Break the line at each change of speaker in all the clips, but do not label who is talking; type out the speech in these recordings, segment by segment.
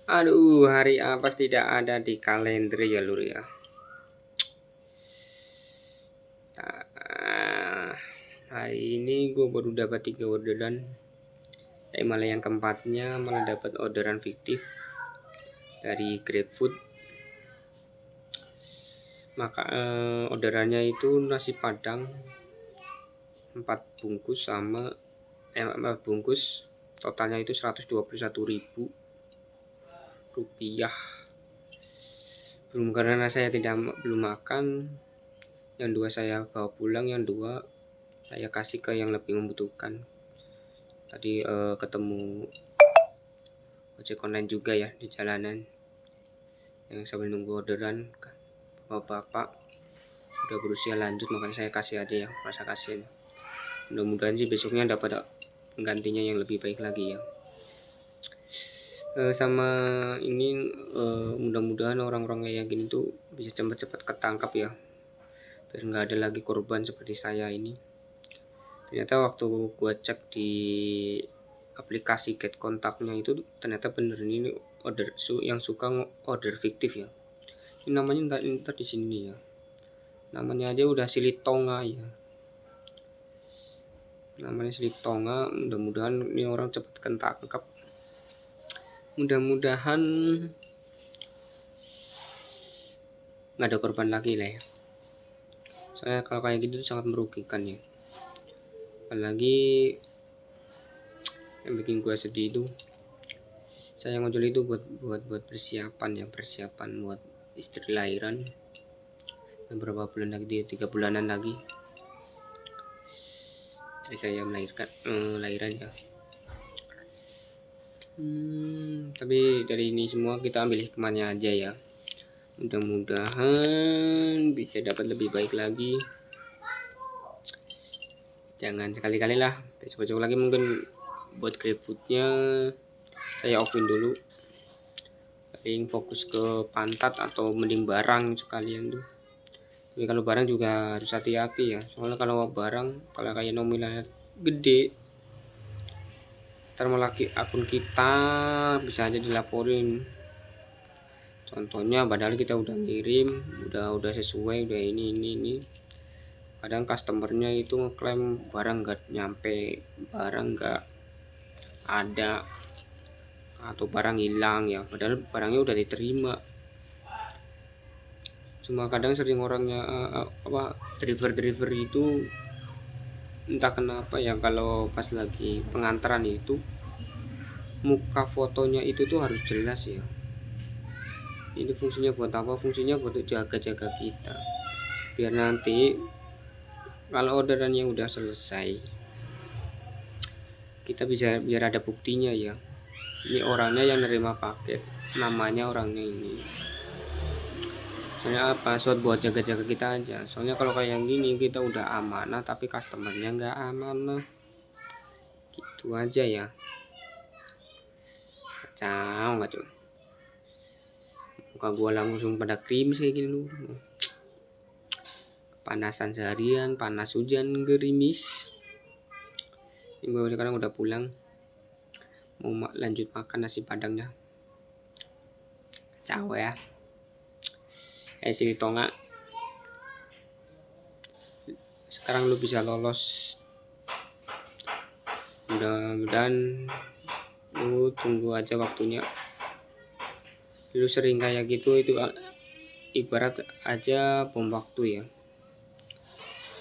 Aduh, hari apa tidak ada di kalender ya lur ya. Nah, hari ini gue baru dapat 3 orderan. Malah yang keempatnya malah dapat orderan fiktif dari GrabFood. Maka orderannya itu nasi padang 4 bungkus sama 4 bungkus, totalnya itu 121.000 rupiah. Belum, karena saya belum makan. Yang 2 saya bawa pulang, yang 2 saya kasih ke yang lebih membutuhkan. Tadi ketemu ojek online juga ya di jalanan, yang sambil nunggu orderan, bapak-bapak udah berusia lanjut, makanya saya kasih aja ya, rasa kasihan. Mudah-mudahan sih besoknya dapat penggantinya yang lebih baik lagi ya. Sama ini mudah-mudahan orang-orang kayak gini tuh bisa cepat-cepat ketangkap ya, biar nggak ada lagi korban seperti saya ini. Ternyata waktu gua cek di aplikasi Get kontaknya itu ternyata bener ini order yang suka order fiktif ya. Ini namanya ntar di sini ya. Namanya aja udah Silitonga ya. Namanya Silitonga. Mudah-mudahan ini orang cepat ketangkap. Mudah-mudahan nggak ada korban lagi lah ya. Soalnya kalau kayak gitu sangat merugikan ya. Apalagi yang bikin gue sedih itu, saya ngojol itu buat persiapan buat istri lahiran. Beberapa bulan lagi, 3 bulanan lagi istri saya melahirkan lahiran ya. Tapi dari ini semua kita ambil hikmahnya aja ya. Mudah-mudahan bisa dapat lebih baik lagi. Jangan sekali-kali lah, besok-besok lagi mungkin buat GrabFoodnya saya offin dulu, paling fokus ke pantat atau mending barang sekalian tuh. Tapi kalau barang juga harus hati-hati ya, soalnya kalau kalau kayak nominalnya gede, ntar malah akun kita bisa aja dilaporin. Contohnya padahal kita udah kirim, udah sesuai, udah ini. Kadang customernya itu ngeklaim barang nggak nyampe, barang nggak ada, atau barang hilang ya, padahal barangnya udah diterima. Cuma kadang sering orangnya driver itu entah kenapa ya, kalau pas lagi pengantaran itu muka fotonya itu tuh harus jelas ya. Ini fungsinya buat apa? Fungsinya buat jaga-jaga kita, biar nanti kalau orderannya udah selesai kita bisa, biar ada buktinya ya, ini orangnya yang nerima paket, namanya orangnya ini. Soalnya apa? Buat jaga-jaga kita aja. Soalnya kalau kayak yang gini kita udah amanah tapi customernya nggak amanah, gitu aja ya. Kacau nggak tuh? Muka gua langsung pada krimis kayak gini lu. Panasan seharian, panas hujan gerimis. Ini gue sekarang udah pulang, mau lanjut makan nasi padangnya. Kacau ya. Silitonga, sekarang lu bisa lolos. Mudah-mudahan lu tunggu aja waktunya. Lu sering kayak gitu, itu ibarat aja bom waktu ya.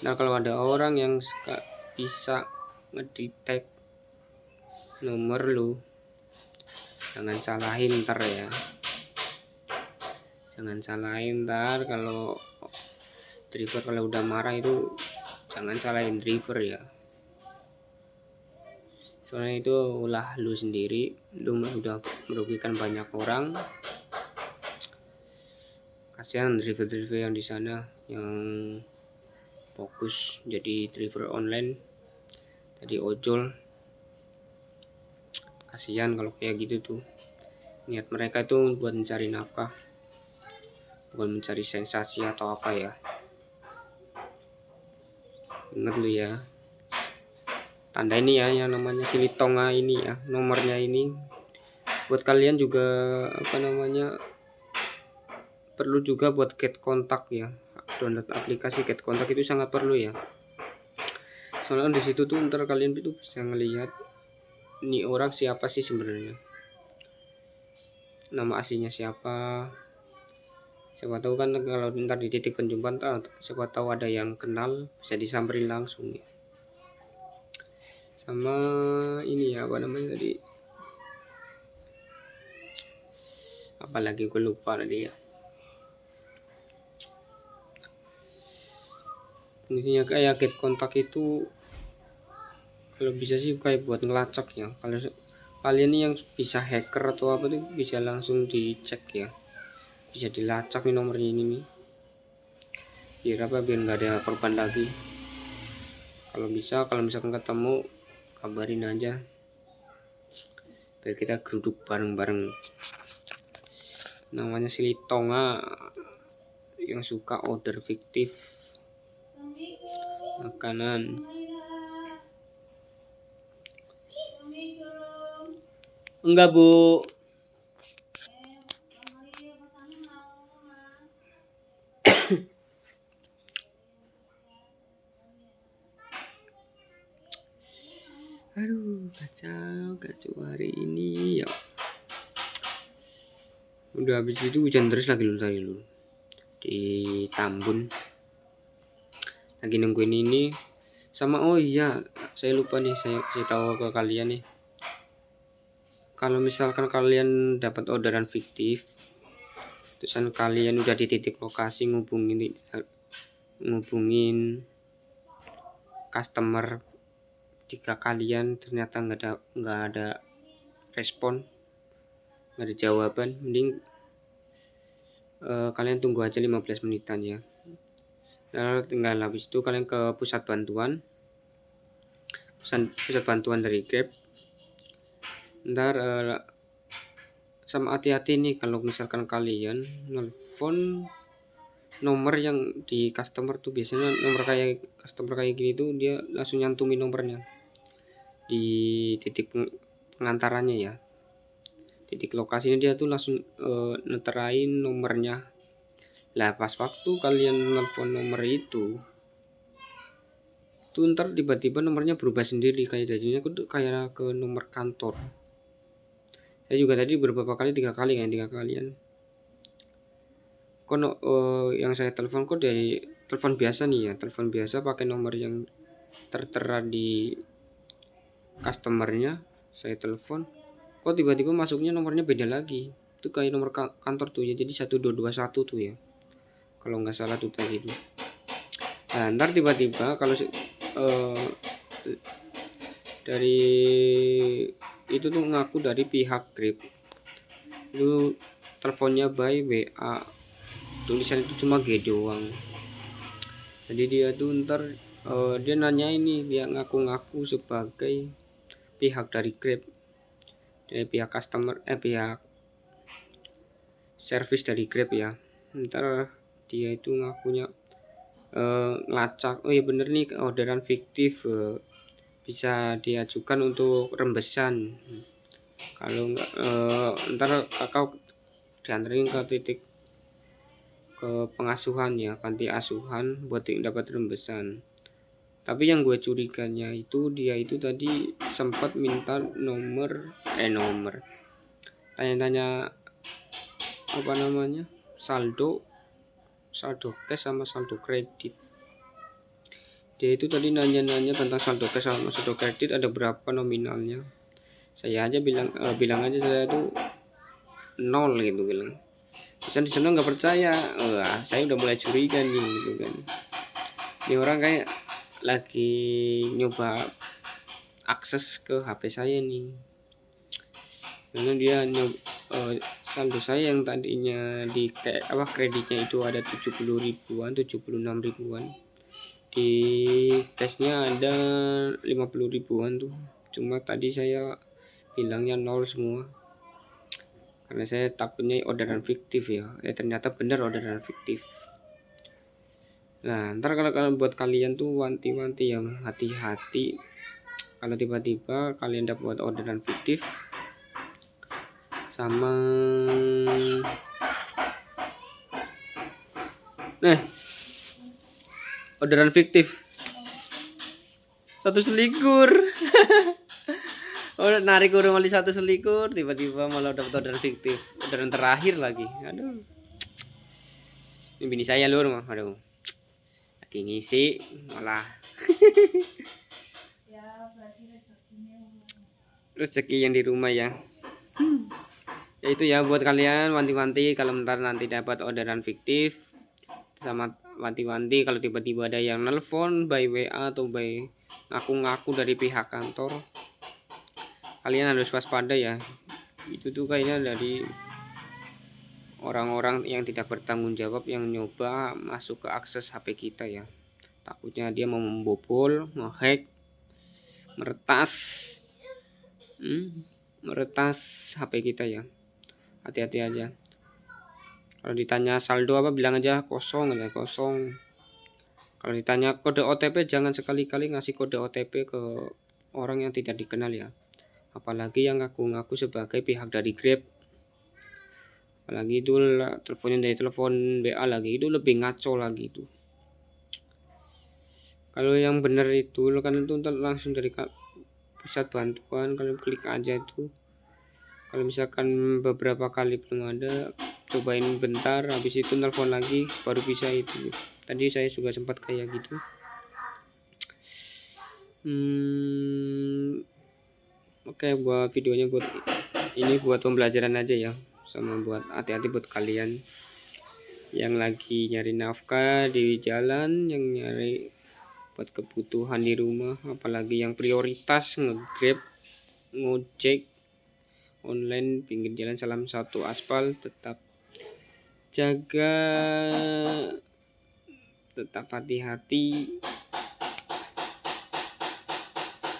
Nah kalau ada orang yang bisa ngedetect nomor lu, jangan salahin ntar ya. Jangan salahin ntar, kalau driver kalau udah marah itu jangan salahin driver ya. Soalnya itu ulah lu sendiri, lu udah merugikan banyak orang. Kasihan driver-driver yang di sana yang fokus jadi driver online, tadi ojol. Kasihan kalau kayak gitu tuh. Niat mereka itu buat mencari nafkah, bukan mencari sensasi atau apa ya. Ingat lu ya, tanda ini ya yang namanya Silitonga ini ya, nomornya ini Buat kalian juga apa namanya, perlu juga buat get kontak ya. Download aplikasi get kontak itu sangat perlu ya. Soalnya di situ tuh ntar kalian itu bisa ngelihat nih orang siapa sih sebenarnya, nama aslinya siapa. Siapa tahu kan kalau ntar di titik penjumpaan siapa tahu ada yang kenal, bisa disamperin langsung ya. Sama ini ya, apa namanya tadi, apalagi gue lupa tadi ya. Fungsinya kayak get kontak itu kalau bisa sih kayak buat ngelacak ya. Kalau kalian nih yang bisa hacker atau apa tuh bisa langsung dicek ya, bisa dilacak nih nomornya ini nih, biar apa, biar nggak ada korban lagi. Kalau bisa, kalau misalkan ketemu kabarin aja biar kita geruduk bareng-bareng. Namanya si Litonga yang suka order fiktif makanan. Enggak bu. Aduh, kacau hari ini ya. Udah habis itu hujan terus lagi lu tadi lu di Tambun. Lagi nungguin ini sama, oh iya saya lupa nih, saya kasih tahu ke kalian nih. Kalau misalkan kalian dapat orderan fiktif, terusan kalian udah di titik lokasi ngubungin customer, jika kalian ternyata nggak ada respon, nggak ada jawaban, mending kalian tunggu aja 15 menitan ya. Lalu tinggal habis itu kalian ke pusat bantuan dari Grab. Ntar sama hati-hati nih kalau misalkan kalian nelfon nomor yang di customer tuh, biasanya nomor kayak customer kayak gini tuh dia langsung nyantumin nomornya di titik pengantarannya ya, titik lokasinya dia tuh langsung neterain nomornya. Lah pas waktu kalian nelfon nomor itu tuh ntar tiba-tiba nomornya berubah sendiri, kayak jadinya kayak ke nomor kantor. Saya juga tadi beberapa kali, 3 kalian kok yang saya telepon kok dari telepon biasa nih ya, telepon biasa pakai nomor yang tertera di customernya, saya telepon kok tiba-tiba masuknya nomornya beda lagi, itu kayak nomor kantor tuh ya, jadi 1221 tuh ya kalau nggak salah tuh tadi tuh. Nah ntar tiba-tiba kalau dari itu tuh ngaku dari pihak Grab itu, teleponnya by WA, tulisan itu cuma G doang. Jadi dia tuh ntar dia nanya ini, dia ngaku-ngaku sebagai pihak dari Grab, dari pihak customer pihak service dari Grab ya. Ntar dia itu ngakunya ngelacak, oh ya bener nih orderan fiktif, bisa diajukan untuk rembesan. Kalau enggak ntar kakak dianterin ke titik ke pengasuhan ya, panti asuhan buat dapat rembesan. Tapi yang gue curiganya itu dia itu tadi sempat minta nomor tanya-tanya apa namanya, saldo cash sama saldo kredit. Dia itu tadi nanya-nanya tentang saldo cash sama saldo kredit ada berapa nominalnya. Saya aja bilang aja saya itu 0 gitu bilang. Bisa di sana nggak percaya, wah saya udah mulai curiga nih gitu kan. Ini orang kayak lagi nyoba akses ke HP saya nih, karena dia saldo saya yang tadinya di kreditnya itu ada 70 ribuan, 76 ribuan, di cashnya ada 50 ribuan tuh, cuma tadi saya bilangnya 0 semua karena saya takutnya orderan fiktif ya. Ternyata benar orderan fiktif. Nah ntar kalau buat kalian tuh wanti-wanti ya, hati-hati kalau tiba-tiba kalian dapat orderan fiktif, sama orderan fiktif 1 selikur. Oh, narik urung oli 1 selikur, tiba-tiba malah dapat orderan fiktif, orderan terakhir lagi. Aduh, ini bini saya lur mah, aduh, lagi ngisi malah rezeki yang di rumah ya. Ya itu ya buat kalian, wanti-wanti kalau ntar nanti dapat orderan fiktif, sama wanti-wanti kalau tiba-tiba ada yang nelpon by WA atau by ngaku-ngaku dari pihak kantor, kalian harus waspada ya. Itu tuh kayaknya dari orang-orang yang tidak bertanggung jawab yang nyoba masuk ke akses HP kita ya. Takutnya dia mau membobol, ngehack, meretas HP kita ya. Hati-hati aja. Kalau ditanya saldo apa, bilang aja kosong aja, kosong. Kalau ditanya kode OTP, jangan sekali-kali ngasih kode OTP ke orang yang tidak dikenal ya. Apalagi yang ngaku-ngaku sebagai pihak dari Grab. Apalagi itu teleponnya dari telepon WA lagi, itu lebih ngaco lagi itu. Kalau yang benar itu kan itu langsung dari pusat bantuan, kalian klik aja itu. Kalau misalkan beberapa kali belum ada, cobain bentar, habis itu nelpon lagi baru bisa itu. Tadi saya juga sempat kayak gitu. Oke, buat videonya buat ini buat pembelajaran aja ya, sama buat hati-hati buat kalian yang lagi nyari nafkah di jalan, yang nyari buat kebutuhan di rumah, apalagi yang prioritas nge-Grab, ngojek online pinggir jalan. Salam satu aspal, tetap jaga, tetap hati-hati.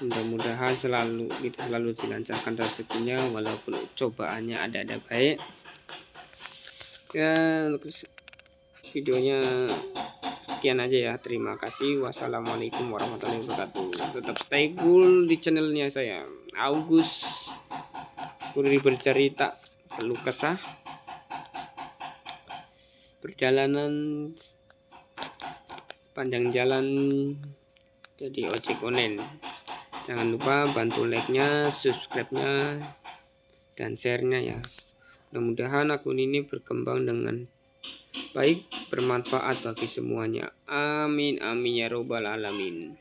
Mudah-mudahan selalu dilancarkan rezekinya walaupun cobaannya ada baik ya. Videonya sekian aja ya, terima kasih. Wassalamualaikum warahmatullahi wabarakatuh. Tetap stay cool di channelnya saya, Agus Puri bercerita keluh kesah perjalanan panjang jalan jadi ojek online. Jangan lupa bantu like-nya, subscribe-nya, dan share-nya ya. Mudah-mudahan akun ini berkembang dengan baik, bermanfaat bagi semuanya. Amin amin ya robbal alamin.